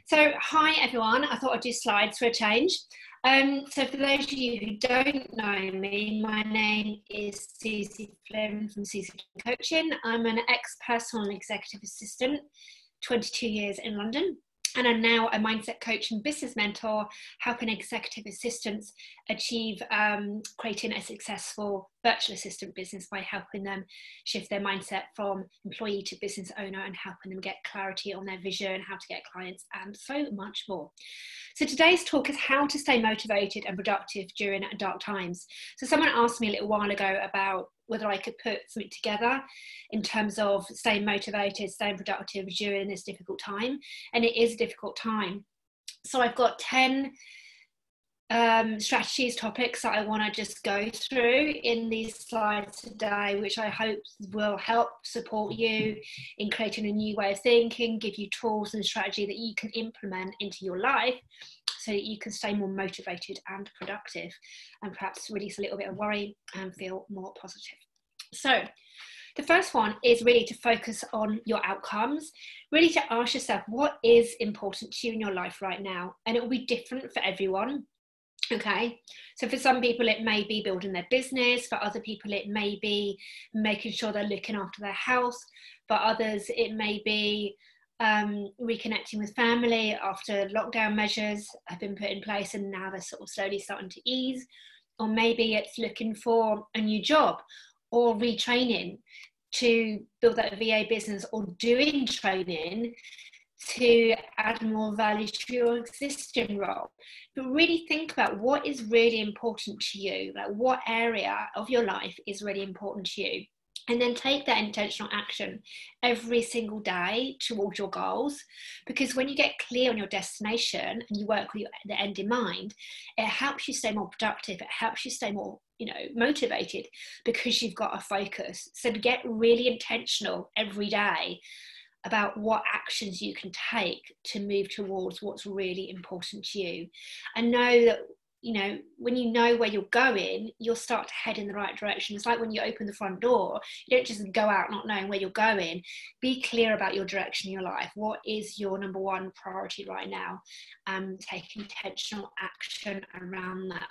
So, hi everyone. I thought I'd do slides for a change. So for those of you who don't know me, my name is Suzie Flynn from Suzie Flynn Coaching. I'm an ex-personal and executive assistant, 22 years in London. And I'm now a mindset coach and business mentor, helping executive assistants achieve creating a successful virtual assistant business by helping them shift their mindset from employee to business owner and helping them get clarity on their vision, how to get clients, and so much more. So today's talk is how to stay motivated and productive during dark times. So someone asked me a little while ago about whether I could put something together in terms of staying motivated, staying productive during this difficult time. And it is a difficult time. So I've got 10 strategies, topics that I want to just go through in these slides today, which I hope will help support you in creating a new way of thinking, give you tools and strategy that you can implement into your life so that you can stay more motivated and productive and perhaps release a little bit of worry and feel more positive. So the first one is really to focus on your outcomes, really to ask yourself what is important to you in your life right now, and it will be different for everyone. Okay, so for some people it may be building their business, for other people it may be making sure they're looking after their health, for others it may be reconnecting with family after lockdown measures have been put in place and now they're sort of slowly starting to ease, or maybe it's looking for a new job or retraining to build that VA business, or doing training to add more value to your existing role. But really think about what is really important to you, like what area of your life is really important to you. And then take that intentional action every single day towards your goals. Because when you get clear on your destination and you work with the end in mind, it helps you stay more productive. It helps you stay more, motivated because you've got a focus. So to get really intentional every day about what actions you can take to move towards what's really important to you. And know that, when you know where you're going, you'll start to head in the right direction. It's like when you open the front door, you don't just go out not knowing where you're going. Be clear about your direction in your life. What is your number one priority right now? Take intentional action around that.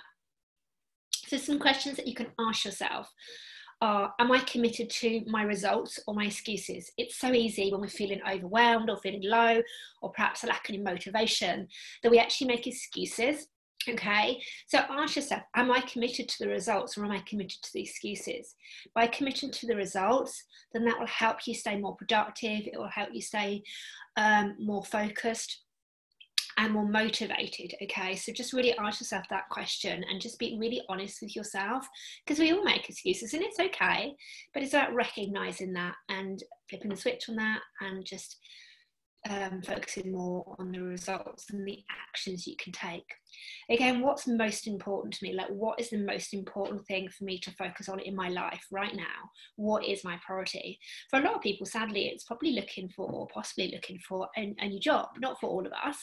So some questions that you can ask yourself are, am I committed to my results or my excuses? It's so easy when we're feeling overwhelmed or feeling low, or perhaps a lack of motivation, that we actually make excuses. Okay, so ask yourself, am I committed to the results or am I committed to the excuses? By committing to the results, then that will help you stay more productive. It will help you stay more focused and more motivated. Okay, so just really ask yourself that question and just be really honest with yourself, because we all make excuses and it's okay, but it's about recognizing that and flipping the switch on that and just focusing more on the results and the actions you can take. Again, what's most important to me? Like, what is the most important thing for me to focus on in my life right now? What is my priority? For a lot of people, sadly, it's probably possibly looking for a new job. Not for all of us.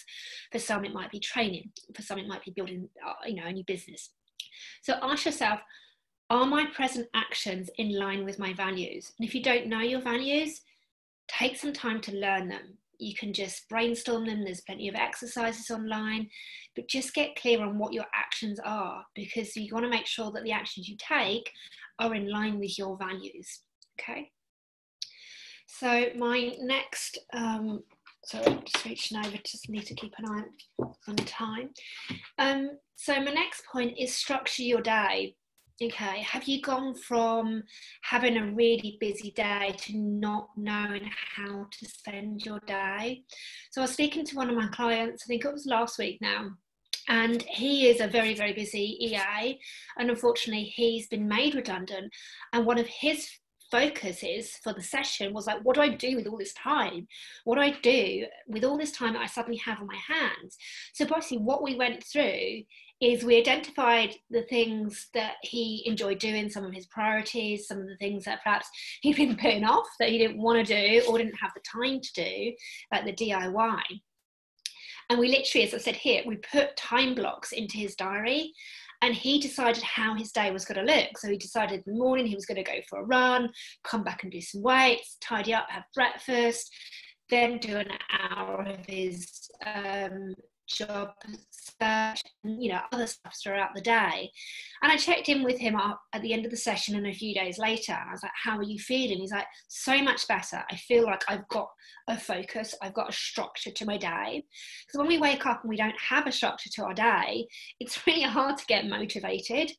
For some, it might be training. For some, it might be building, a new business. So ask yourself, are my present actions in line with my values? And if you don't know your values, take some time to learn them. You can just brainstorm them. There's plenty of exercises online, but just get clear on what your actions are, because you want to make sure that the actions you take are in line with your values. Okay. So my next, sorry, I'm just reaching over, just need to keep an eye on time. So my next point is structure your day. Okay, have you gone from having a really busy day to not knowing how to spend your day? So I was speaking to one of my clients, I think it was last week now, and he is a very, very busy EA, and unfortunately he's been made redundant, and one of his focuses for the session was like, what do I do with all this time? What do I do with all this time that I suddenly have on my hands? So basically what we went through is we identified the things that he enjoyed doing, some of his priorities, some of the things that perhaps he'd been putting off that he didn't want to do or didn't have the time to do, like the DIY. And we literally, as I said here, we put time blocks into his diary, and he decided how his day was going to look. So he decided in the morning he was going to go for a run, come back and do some weights, tidy up, have breakfast, then do an hour of his job search and, you know, other stuff throughout the day. And I checked in with him at the end of the session and a few days later, and I was like, how are you feeling? He's like, so much better. I feel like I've got a focus, I've got a structure to my day. Because when we wake up and we don't have a structure to our day, it's really hard to get motivated.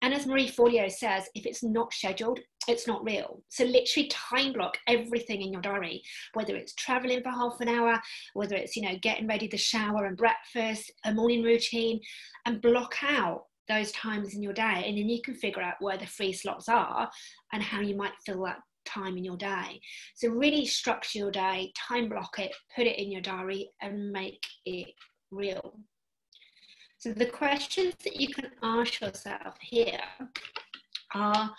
And as Marie Forleo says, if it's not scheduled, it's not real. So literally time block everything in your diary, whether it's traveling for half an hour, whether it's, you know, getting ready, the shower and breakfast, a morning routine, and block out those times in your day. And then you can figure out where the free slots are and how you might fill that time in your day. So really structure your day, time block it, put it in your diary and make it real. So the questions that you can ask yourself here are,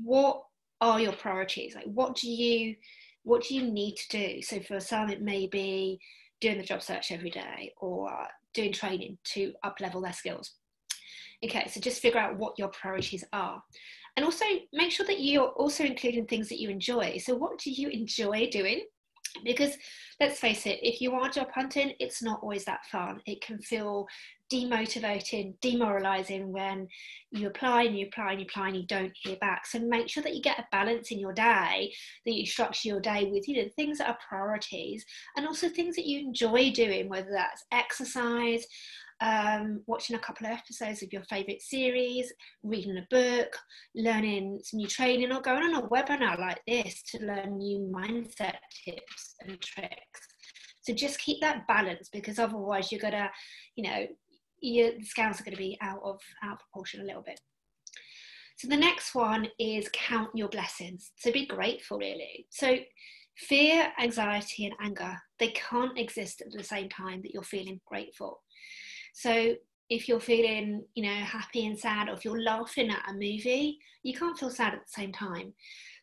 what are your priorities? Like, what do you need to do? So for some, it may be doing the job search every day or doing training to up level their skills. Okay, so just figure out what your priorities are. And also make sure that you're also including things that you enjoy. So what do you enjoy doing? Because let's face it, if you are job hunting, it's not always that fun. It can feel demotivating, demoralizing when you apply and you apply and you apply and you don't hear back. So make sure that you get a balance in your day, that you structure your day with, you know, things that are priorities and also things that you enjoy doing, whether that's exercise, watching a couple of episodes of your favorite series, reading a book, learning some new training, or going on a webinar like this to learn new mindset tips and tricks. So just keep that balance, because otherwise you're gonna, you know, the scales are going to be out of proportion a little bit. So the next one is count your blessings. So be grateful, really. So fear, anxiety, and anger, they can't exist at the same time that you're feeling grateful. So if you're feeling, you know, happy and sad, or if you're laughing at a movie, you can't feel sad at the same time.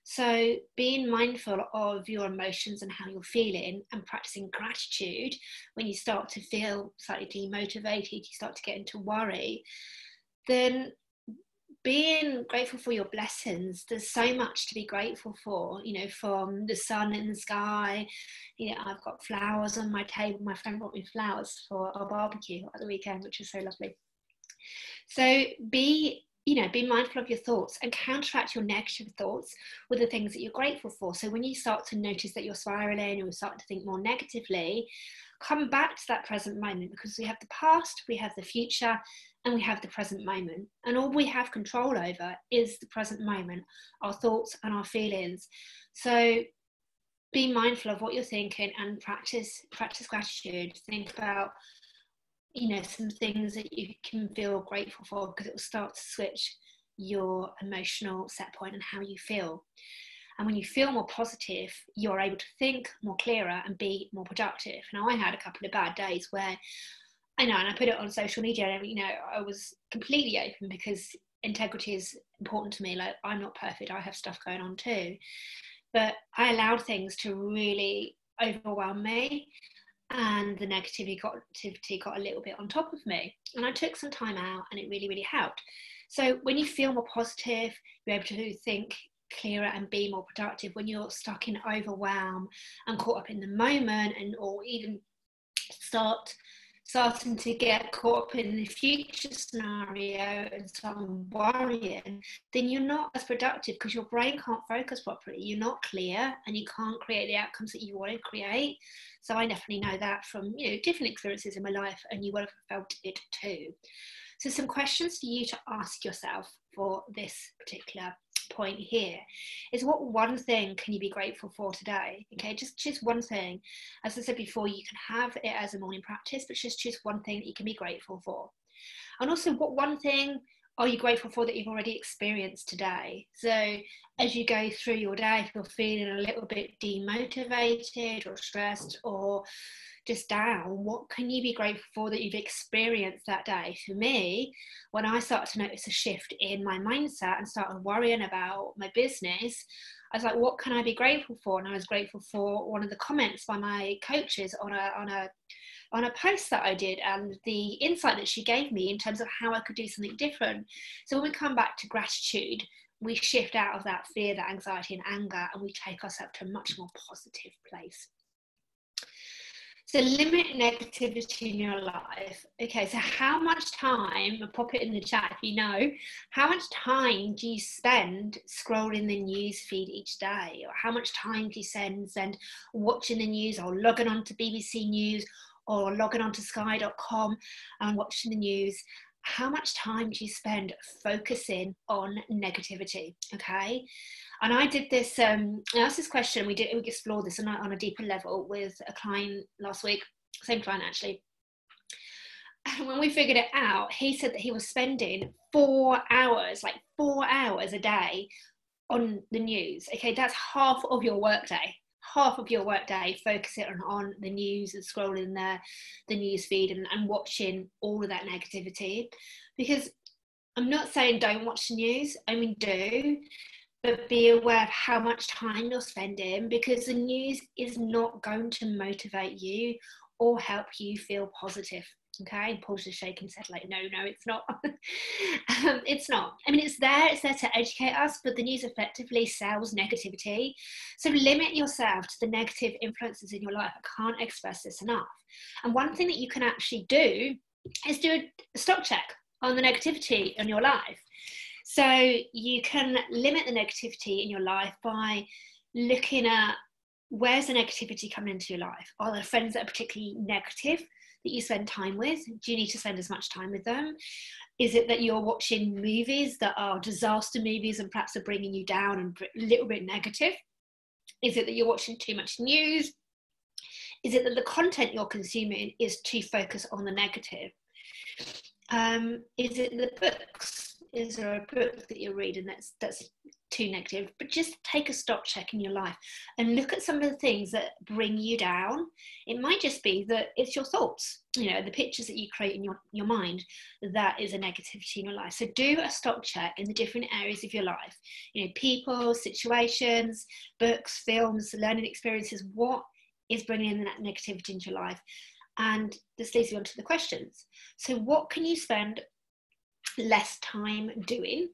So being mindful of your emotions and how you're feeling and practicing gratitude when you start to feel slightly demotivated, you start to get into worry, then being grateful for your blessings, there's so much to be grateful for, you know, from the sun in the sky. You know, I've got flowers on my table. My friend brought me flowers for our barbecue at the weekend, which is so lovely. So be mindful of your thoughts and counteract your negative thoughts with the things that you're grateful for. So when you start to notice that you're spiraling or you start to think more negatively, come back to that present moment, because we have the past, we have the future, and we have the present moment. And all we have control over is the present moment, our thoughts and our feelings. So be mindful of what you're thinking and practice gratitude. Think about, you know, some things that you can feel grateful for, because it will start to switch your emotional set point and how you feel. And when you feel more positive, you're able to think more clearer and be more productive. Now, I had a couple of bad days where I know, and I put it on social media, and, you know, I was completely open because integrity is important to me. Like, I'm not perfect, I have stuff going on too. But I allowed things to really overwhelm me, and the negativity got a little bit on top of me. And I took some time out, and it really, really helped. So when you feel more positive, you're able to think clearer and be more productive. When you're stuck in overwhelm and caught up in the moment, and or even starting to get caught up in the future scenario and start worrying, then you're not as productive, because your brain can't focus properly. You're not clear and you can't create the outcomes that you want to create. So I definitely know that from, you know, different experiences in my life, and you would have felt it too. So some questions for you to ask yourself for this particular point here is, what one thing can you be grateful for today? Okay, just choose one thing. As I said before, you can have it as a morning practice, but just choose one thing that you can be grateful for. And also, what one thing are you grateful for that you've already experienced today? So as you go through your day, if you're feeling a little bit demotivated or stressed or just down, what can you be grateful for that you've experienced that day? For me, when I started to notice a shift in my mindset and started worrying about my business, I was like, what can I be grateful for? And I was grateful for one of the comments by my coaches on a post that I did, and the insight that she gave me in terms of how I could do something different. So when we come back to gratitude, we shift out of that fear, that anxiety and anger, and we take ourselves to a much more positive place. So limit negativity in your life. Okay, so how much time, I'll pop it in the chat if you know, how much time do you spend scrolling the news feed each day? Or how much time do you spend watching the news, or logging on to BBC News, or logging on to sky.com and watching the news? How much time do you spend focusing on negativity? Okay. And I did this, I asked this question, we explored this on a deeper level with a client last week, same client actually. And when we figured it out, he said that he was spending 4 hours, like 4 hours a day on the news. Okay, that's half of your workday. Half of your workday focusing on the news and scrolling the news feed and watching all of that negativity. Because I'm not saying don't watch the news, I mean do, but be aware of how much time you're spending, because the news is not going to motivate you or help you feel positive. Okay, Paul's just shaking his head like, no, it's not. It's not. I mean, it's there to educate us, but the news effectively sells negativity. So limit yourself to the negative influences in your life. I can't express this enough. And one thing that you can actually do is do a stock check on the negativity in your life. So you can limit the negativity in your life by looking at where's the negativity coming into your life. Are there friends that are particularly negative that you spend time with? Do you need to spend as much time with them? Is it that you're watching movies that are disaster movies and perhaps are bringing you down and a little bit negative? Is it that you're watching too much news? Is it that the content you're consuming is too focused on the negative? Is it the books? Is there a book that you're reading that's too negative? But just take a stock check in your life and look at some of the things that bring you down. It might just be that it's your thoughts, the pictures that you create in your mind, that is a negativity in your life. So do a stock check in the different areas of your life, people, situations, books, films, learning experiences. What is bringing in that negativity into your life? And this leads you on to the questions. So what can you spend less time doing?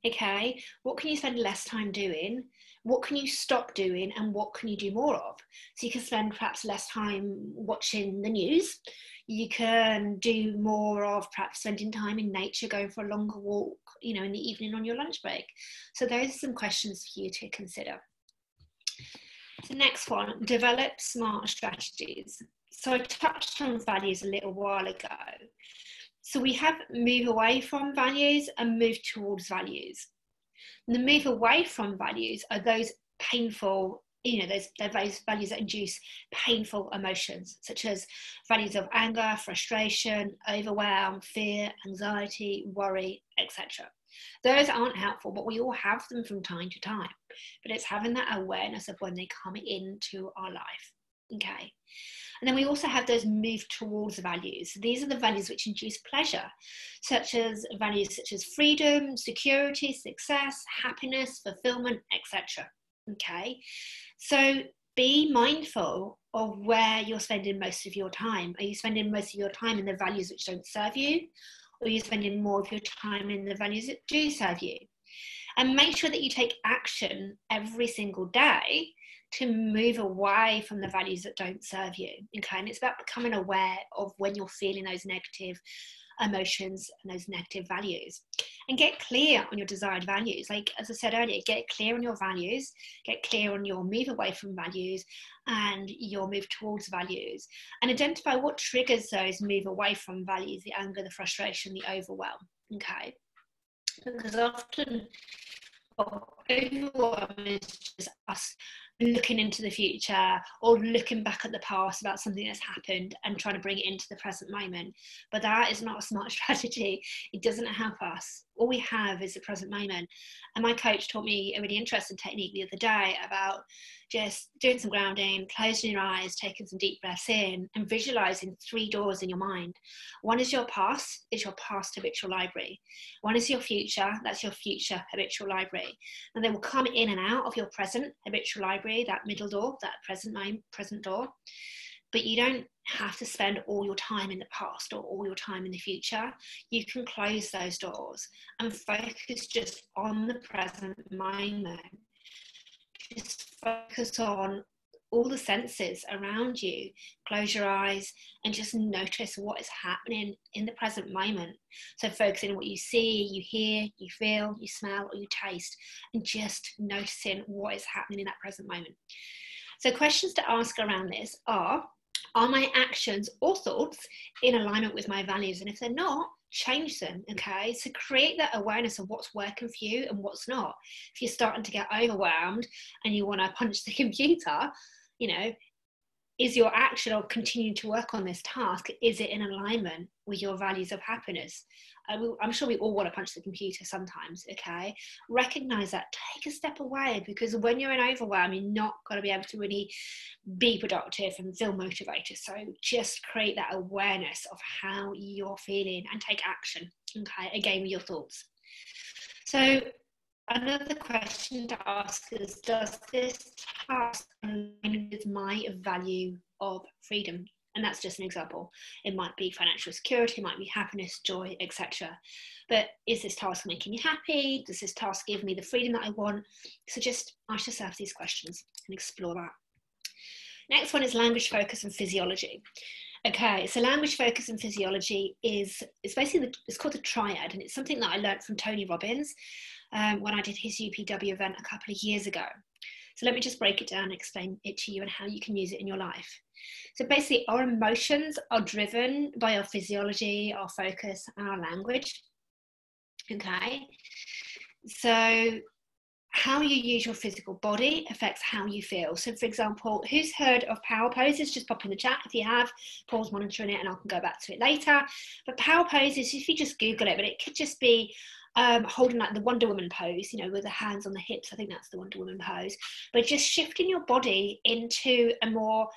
Okay, what can you spend less time doing? What can you stop doing, and what can you do more of? So you can spend perhaps less time watching the news. You can do more of perhaps spending time in nature, going for a longer walk, in the evening on your lunch break. So those are some questions for you to consider. The next one, develop smart strategies. So I touched on values a little while ago. So we have move away from values and move towards values. And the move away from values are those painful, those values that induce painful emotions, such as values of anger, frustration, overwhelm, fear, anxiety, worry, etc. Those aren't helpful, but we all have them from time to time. But it's having that awareness of when they come into our life. Okay. And then we also have those move towards values. These are the values which induce pleasure, such as values such as freedom, security, success, happiness, fulfillment, etc. Okay, so be mindful of where you're spending most of your time. Are you spending most of your time in the values which don't serve you? Or are you spending more of your time in the values that do serve you? And make sure that you take action every single day to move away from the values that don't serve you. Okay, and it's about becoming aware of when you're feeling those negative emotions and those negative values, and get clear on your desired values. Like, as I said earlier, get clear on your values, get clear on your move away from values and your move towards values, and identify what triggers those move away from values: the anger, the frustration, the overwhelm. Okay, because often overwhelm is just us looking into the future or looking back at the past about something that's happened and trying to bring it into the present moment. But that is not a smart strategy. It doesn't help us. All we have is the present moment. And my coach taught me a really interesting technique the other day about just doing some grounding, closing your eyes, taking some deep breaths in, and visualizing 3 doors in your mind. One is your past, it's your past habitual library. One is your future, that's your future habitual library. And they will come in and out of your present habitual library, that middle door, that present door. But you don't have to spend all your time in the past or all your time in the future. You can close those doors and focus just on the present moment. Just focus on all the senses around you. Close your eyes and just notice what is happening in the present moment. So focusing on what you see, you hear, you feel, you smell, or you taste, and just noticing what is happening in that present moment. So questions to ask around this are my actions or thoughts in alignment with my values? And if they're not, change them. Okay, so create that awareness of what's working for you and what's not. If you're starting to get overwhelmed and you want to punch the computer, you know, is your action or continuing to work on this task, is it in alignment with your values of happiness? I'm sure we all want to punch the computer sometimes. Okay, recognize that, take a step away, because when you're in overwhelm, you're not going to be able to really be productive and feel motivated. So just create that awareness of how you're feeling and take action. Okay, again with your thoughts. So another question to ask is, does this task align with my value of freedom? And that's just an example. It might be financial security, it might be happiness, joy, etc. But is this task making me happy? Does this task give me the freedom that I want? So just ask yourself these questions and explore that. Next one is language focus and physiology. Okay, so language focus and physiology it's basically, it's called the triad, and it's something that I learned from Tony Robbins when I did his UPW event a couple of years ago. So let me just break it down and explain it to you and how you can use it in your life. So basically, our emotions are driven by our physiology, our focus, and our language. Okay, so how you use your physical body affects how you feel. So for example, who's heard of power poses? Just pop in the chat if you have. Paul's monitoring it and I can go back to it later. But power poses, if you just Google it, but it could just be holding like the Wonder Woman pose, you know, with the hands on the hips. I think that's the Wonder Woman pose. But just shifting your body into a more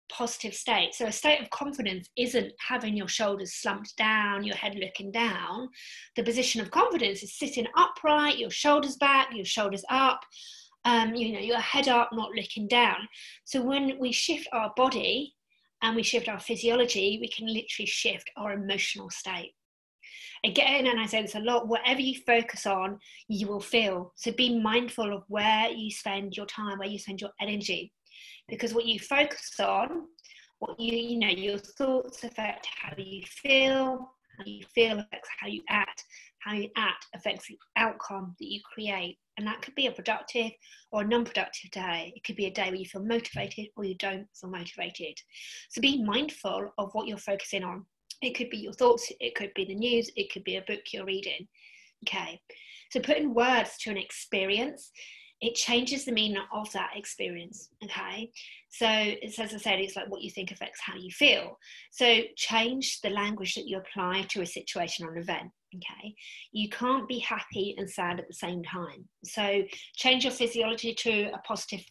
positive state. So a state of confidence isn't having your shoulders slumped down, your head looking down. The position of confidence is sitting upright, your shoulders back, your shoulders up, you know, your head up, not looking down. So when we shift our body and we shift our physiology, we can literally shift our emotional state. Again, and I say this a lot, whatever you focus on, you will feel. So be mindful of where you spend your time, where you spend your energy. Because what you focus on, what you know, your thoughts affect how you feel affects how you act affects the outcome that you create. And that could be a productive or a non-productive day. It could be a day where you feel motivated or you don't feel motivated. So be mindful of what you're focusing on. It could be your thoughts, it could be the news, it could be a book you're reading. Okay, so putting words to an experience, it changes the meaning of that experience. Okay, so it's, as I said, it's like what you think affects how you feel. So change the language that you apply to a situation or an event. Okay, you can't be happy and sad at the same time. So change your physiology to a positive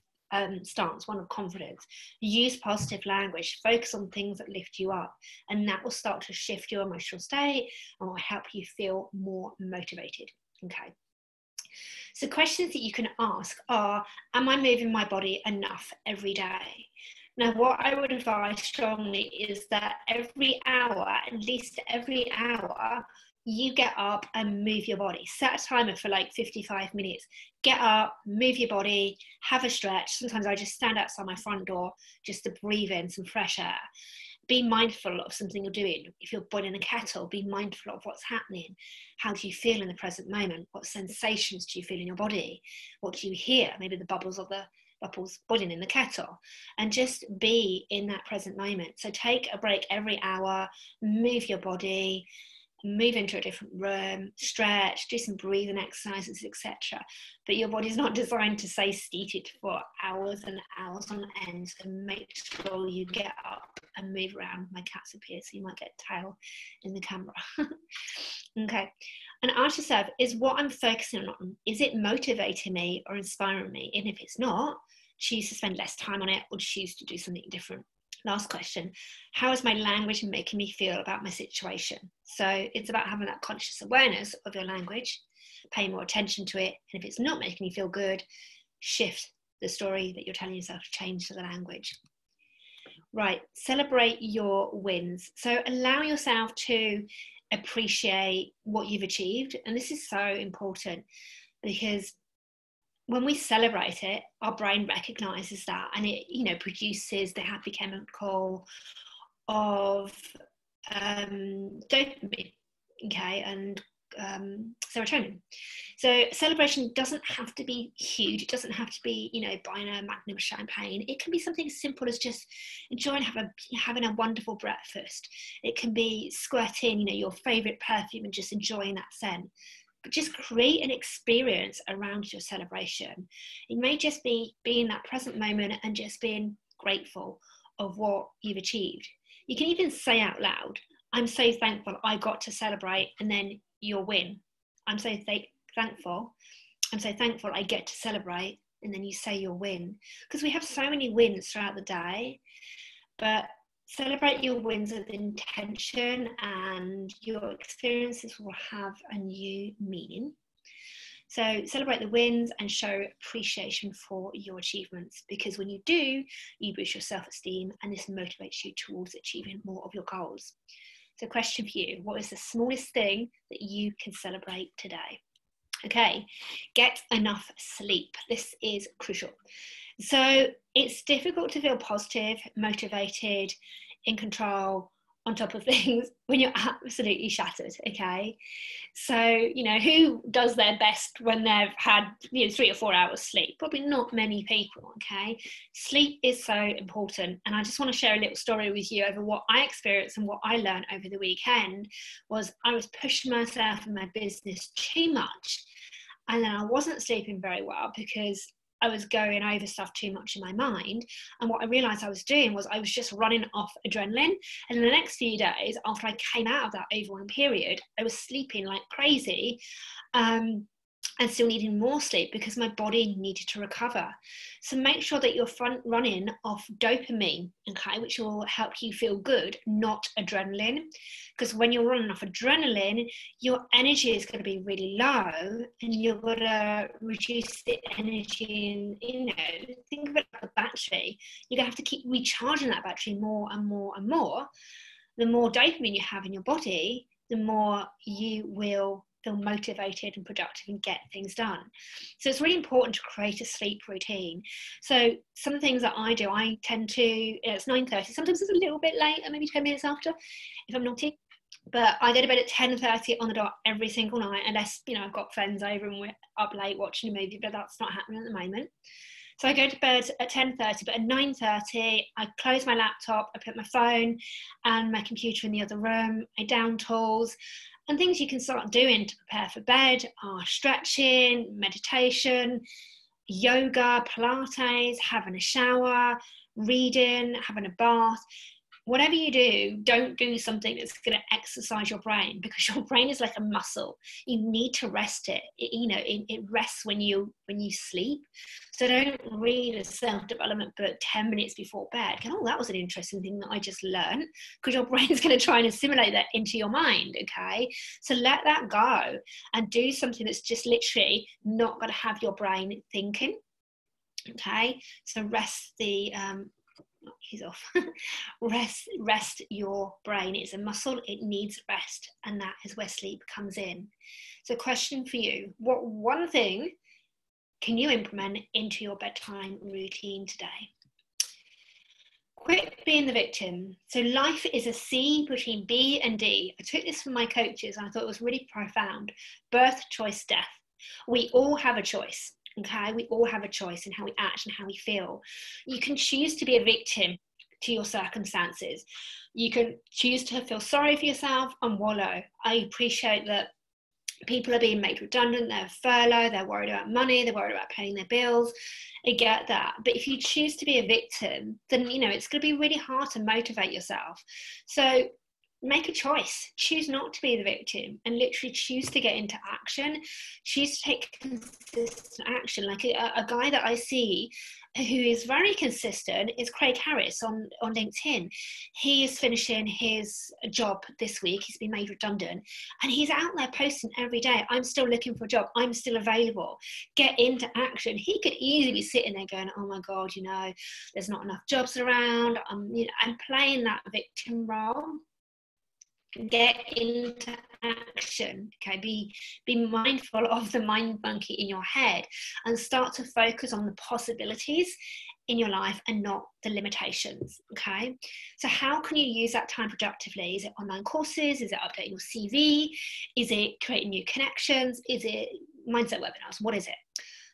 stance, one of confidence. Use positive language, focus on things that lift you up, and that will start to shift your emotional state and will help you feel more motivated. Okay, so questions that you can ask are, am I moving my body enough every day? Now, what I would advise strongly is that every hour, at least every hour, you get up and move your body. Set a timer for like 55 minutes. Get up, move your body, have a stretch. Sometimes I just stand outside my front door just to breathe in some fresh air. Be mindful of something you're doing. If you're boiling a kettle, be mindful of what's happening. How do you feel in the present moment? What sensations do you feel in your body? What do you hear? Maybe the bubbles boiling in the kettle, and just be in that present moment. So take a break every hour, move your body, move into a different room, stretch, do some breathing exercises, etc. But your body's not designed to stay seated for hours and hours on end, so make sure you get up and move around. My cat's up here, so you might get tail in the camera. Okay, and ask yourself, is what I'm focusing on, is it motivating me or inspiring me? And if it's not, choose to spend less time on it or choose to do something different. Last question, how is my language making me feel about my situation? So it's about having that conscious awareness of your language, paying more attention to it, and if it's not making you feel good, shift the story that you're telling yourself, change the language. Right, celebrate your wins. So allow yourself to appreciate what you've achieved, and this is so important because when we celebrate it, our brain recognizes that, and it, you know, produces the happy chemical of dopamine, okay, and serotonin. So celebration doesn't have to be huge. It doesn't have to be, you know, buying a magnum of champagne. It can be something as simple as just enjoying having a wonderful breakfast. It can be squirting, you know, your favorite perfume and just enjoying that scent. But just create an experience around your celebration. It may just be being that present moment and just being grateful of what you've achieved. You can even say out loud, I'm so thankful I got to celebrate, and then your win. I'm so thankful. I'm so thankful I get to celebrate, and then you say your win. Because we have so many wins throughout the day, but celebrate your wins with intention, and your experiences will have a new meaning. So celebrate the wins and show appreciation for your achievements, because when you do, you boost your self-esteem, and this motivates you towards achieving more of your goals. So question for you, what is the smallest thing that you can celebrate today? Okay, get enough sleep. This is crucial. So it's difficult to feel positive, motivated, in control, on top of things when you're absolutely shattered, okay? So, you know, who does their best when they've had, you know, 3 or 4 hours sleep? Probably not many people, okay? Sleep is so important. And I just want to share a little story with you over what I experienced and what I learned over the weekend. Was I was pushing myself and my business too much. And then I wasn't sleeping very well because I was going over stuff too much in my mind. And what I realized I was doing was I was just running off adrenaline. And in the next few days, after I came out of that overwhelm period, I was sleeping like crazy. And still needing more sleep because my body needed to recover. So make sure that you're running off dopamine, okay, which will help you feel good, not adrenaline. Because when you're running off adrenaline, your energy is going to be really low, and you're going to reduce the energy. And, you know, think of it like a battery. You're going to have to keep recharging that battery more and more and more. The more dopamine you have in your body, the more you will feel motivated and productive and get things done. So it's really important to create a sleep routine. So some things that I do, I tend to, it's 9:30, sometimes it's a little bit late, maybe 10 minutes after if I'm naughty, but I go to bed at 10:30 on the dot every single night, unless, you know, I've got friends over and we're up late watching a movie, but that's not happening at the moment. So I go to bed at 10:30, but at 9:30, I close my laptop, I put my phone and my computer in the other room, I down tools. And things you can start doing to prepare for bed are stretching, meditation, yoga, Pilates, having a shower, reading, having a bath. Whatever you do, don't do something that's going to exercise your brain, because your brain is like a muscle. You need to rest it. It rests when you sleep. So don't read a self-development book 10 minutes before bed. Oh, that was an interesting thing that I just learned, because your brain's going to try and assimilate that into your mind, okay? So let that go and do something that's just literally not going to have your brain thinking, okay? So rest the... he's off. rest your brain. It's a muscle, it needs rest, and that is where sleep comes in. So question for you, what one thing can you implement into your bedtime routine today? Quit being the victim. So life is a C between B and D. I took this from my coaches and I thought it was really profound. Birth, choice, death. We all have a choice. Okay, we all have a choice in how we act and how we feel. You can choose to be a victim to your circumstances. You can choose to feel sorry for yourself and wallow. I appreciate that people are being made redundant, they're furloughed, they're worried about money, they're worried about paying their bills. I get that. But if you choose to be a victim, then, you know, it's going to be really hard to motivate yourself. So make a choice. Choose not to be the victim and literally choose to get into action. Choose to take consistent action. Like a guy that I see who is very consistent is Craig Harris on LinkedIn. He is finishing his job this week. He's been made redundant and he's out there posting every day, I'm still looking for a job. I'm still available. Get into action. He could easily be sitting there going, oh my God, you know, there's not enough jobs around. I'm playing that victim role. Get into action. Okay, be mindful of the mind monkey in your head and start to focus on the possibilities in your life and not the limitations. Okay, so how can you use that time productively? Is it online courses? Is it updating your CV? Is it creating new connections? Is it mindset webinars? What is it?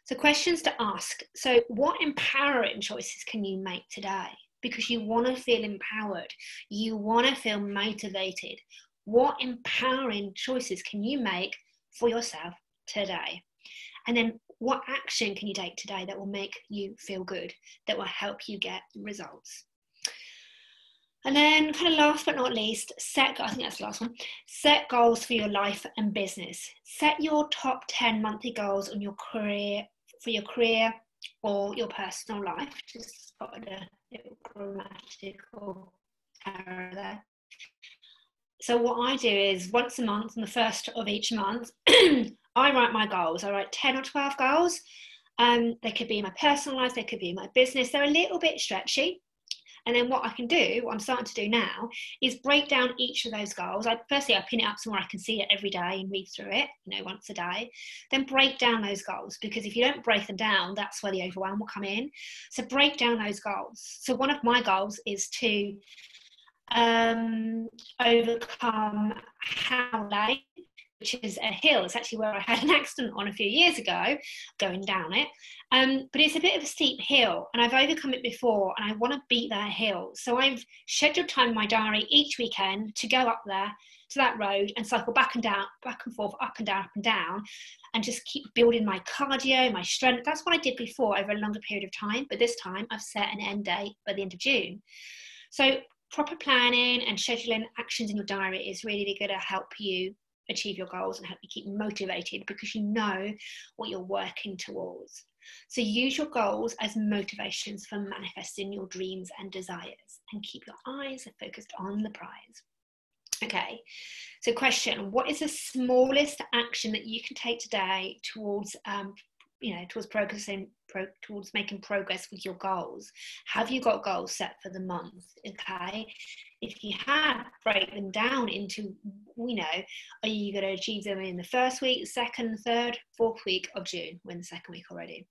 So questions to ask. So what empowering choices can you make today? Because you want to feel empowered. You want to feel motivated. What empowering choices can you make for yourself today? And then what action can you take today that will make you feel good, that will help you get results? And then kind of last but not least, I think that's the last one, set goals for your life and business. Set your top 10 monthly goals on your career, for your career or your personal life. Just spotted a little grammatical error there. So what I do is once a month, on the first of each month, I write my goals. I write 10 or 12 goals. They could be in my personal life, they could be in my business. They're a little bit stretchy. And then what I can do, what I'm starting to do now, is break down each of those goals. Firstly, I pin it up somewhere I can see it every day and read through it, once a day. Then break down those goals, because if you don't break them down, that's where the overwhelm will come in. So break down those goals. So one of my goals is to overcome Howley, which is a hill. It's actually where I had an accident on a few years ago, going down it. But it's a bit of a steep hill, and I've overcome it before, and I want to beat that hill. So I've scheduled time in my diary each weekend to go up there to that road and cycle back and down, back and forth, up and down, and just keep building my cardio, my strength. That's what I did before over a longer period of time, but this time I've set an end date by the end of June. So proper planning and scheduling actions in your diary is really going to help you achieve your goals and help you keep motivated, because you know what you're working towards. So use your goals as motivations for manifesting your dreams and desires, and keep your eyes focused on the prize. Okay, so question: what is the smallest action that you can take today towards towards making progress with your goals? Have you got goals set for the month? Okay, if you have, break them down into, are you going to achieve them in the first week, second, third, fourth week of June? We're in the second week already.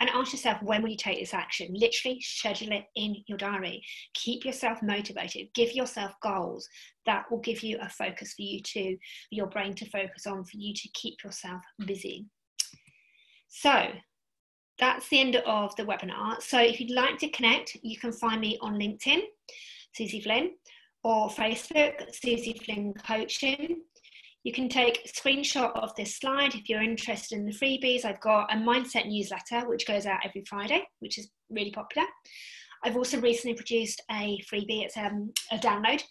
And ask yourself, when will you take this action? Literally schedule it in your diary. Keep yourself motivated. Give yourself goals that will give you a focus for your brain to focus on, for you to keep yourself busy. So that's the end of the webinar. So if you'd like to connect, you can find me on LinkedIn, Suzie Flynn, or Facebook, Suzie Flynn Coaching. You can take a screenshot of this slide if you're interested in the freebies. I've got a mindset newsletter which goes out every Friday, which is really popular. I've also recently produced a freebie. It's a download,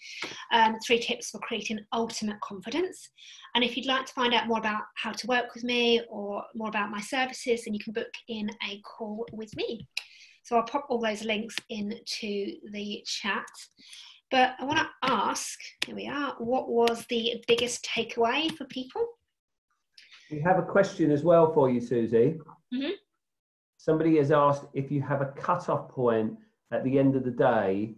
3 tips for creating ultimate confidence. And if you'd like to find out more about how to work with me or more about my services, then you can book in a call with me. So I'll pop all those links into the chat. But I want to ask, here we are, what was the biggest takeaway for people? We have a question as well for you, Suzie. Mm-hmm. Somebody has asked if you have a cut-off point at the end of the day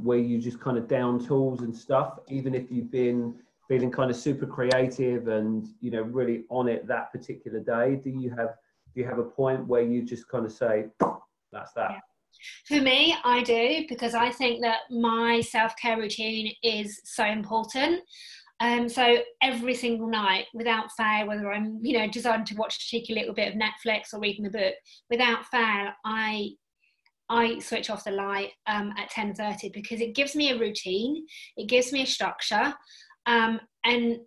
where you just kind of down tools and stuff, even if you've been feeling kind of super creative and really on it that particular day. Do you have a point where you just kind of say, that's that? Yeah. For me, I do, because I think that my self-care routine is so important. So every single night, without fail, whether I'm deciding to watch a cheeky little bit of Netflix or reading the book, without fail, I switch off the light at 10:30, because it gives me a routine, it gives me a structure, and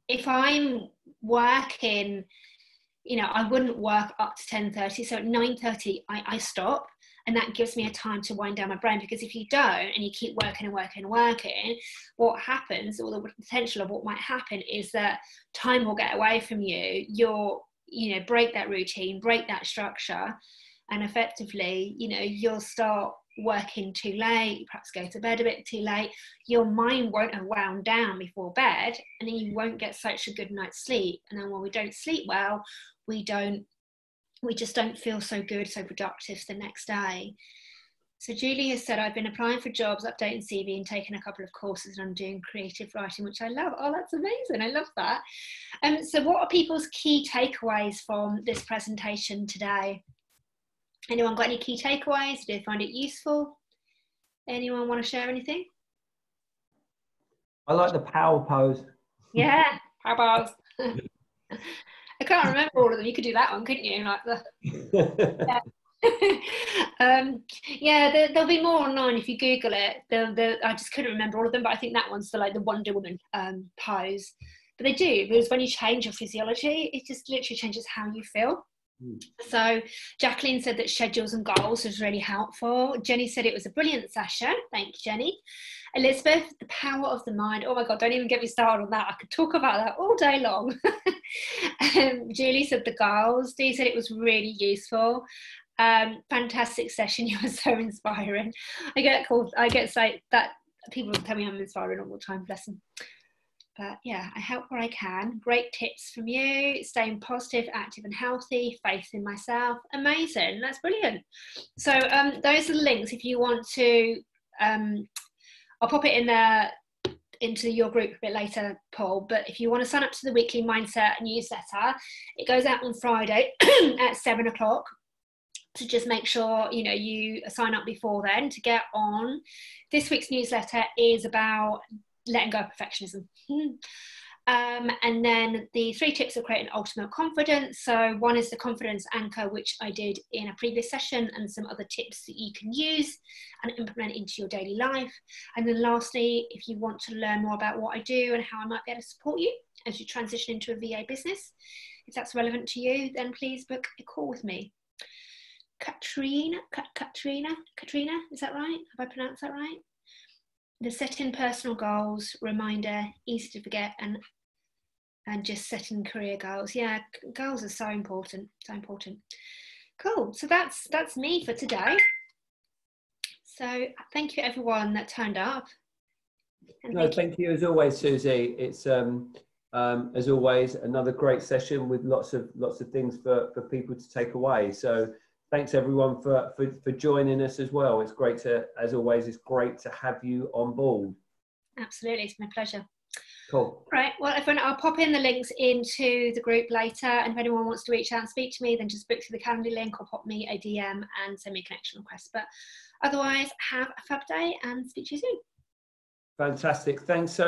if I'm working, I wouldn't work up to 10:30, so at 9:30 I stop, and that gives me a time to wind down my brain. Because if you don't, and you keep working, what happens, or the potential of what might happen, is that time will get away from you. You'll break that routine, break that structure, and effectively you'll start working too late, perhaps go to bed a bit too late. Your mind won't have wound down before bed, and then you won't get such a good night's sleep. And then when we don't sleep well, we just don't feel so good, so productive the next day. So Julie has said, I've been applying for jobs, updating CV and taking a couple of courses, and I'm doing creative writing, which I love. Oh, that's amazing. I love that. So what are people's key takeaways from this presentation today? Anyone got any key takeaways? Did they find it useful? Anyone want to share anything? I like the power pose. Yeah, power pose. I can't remember all of them. You could do that one, couldn't you? Like the... Yeah. Yeah, there'll be more online if you Google it. I just couldn't remember all of them, but I think that one's the Wonder Woman pose. But they do, because when you change your physiology, it just literally changes how you feel. So Jacqueline said that schedules and goals was really helpful. Jenny said it was a brilliant session. Thank you, Jenny. Elizabeth, the power of the mind. Oh my God, don't even get me started on that. I could talk about that all day long. Julie said the goals. Dee said it was really useful. Fantastic session. You were so inspiring. I get say that people tell me I'm inspiring all the time, bless them. But yeah, I help where I can. Great tips from you. Staying positive, active and healthy. Faith in myself. Amazing. That's brilliant. So those are the links if you want to. I'll pop it in there into your group a bit later, Paul. But if you want to sign up to the weekly mindset newsletter, it goes out on Friday at 7 o'clock. So just make sure you sign up before then to get on. This week's newsletter is about letting go of perfectionism. And then the 3 tips of creating ultimate confidence. So one is the confidence anchor, which I did in a previous session, and some other tips that you can use and implement into your daily life. And then lastly, if you want to learn more about what I do and how I might be able to support you as you transition into a VA business, if that's relevant to you, then please book a call with me. Katrina, is that right? Have I pronounced that right? The setting personal goals, reminder, easy to forget, and just setting career goals. Yeah, goals are so important, so important. Cool. So that's me for today. So thank you everyone that turned up. No, thank you as always, Suzie. It's as always another great session with lots of things for people to take away. So thanks everyone for joining us as well. It's great to, as always, it's great to have you on board. Absolutely, it's been a pleasure. Cool. Right, well, everyone, I'll pop in the links into the group later, and if anyone wants to reach out and speak to me, then just book through the Calendly link or pop me a DM and send me a connection request. But otherwise, have a fab day and speak to you soon. Fantastic. Thanks.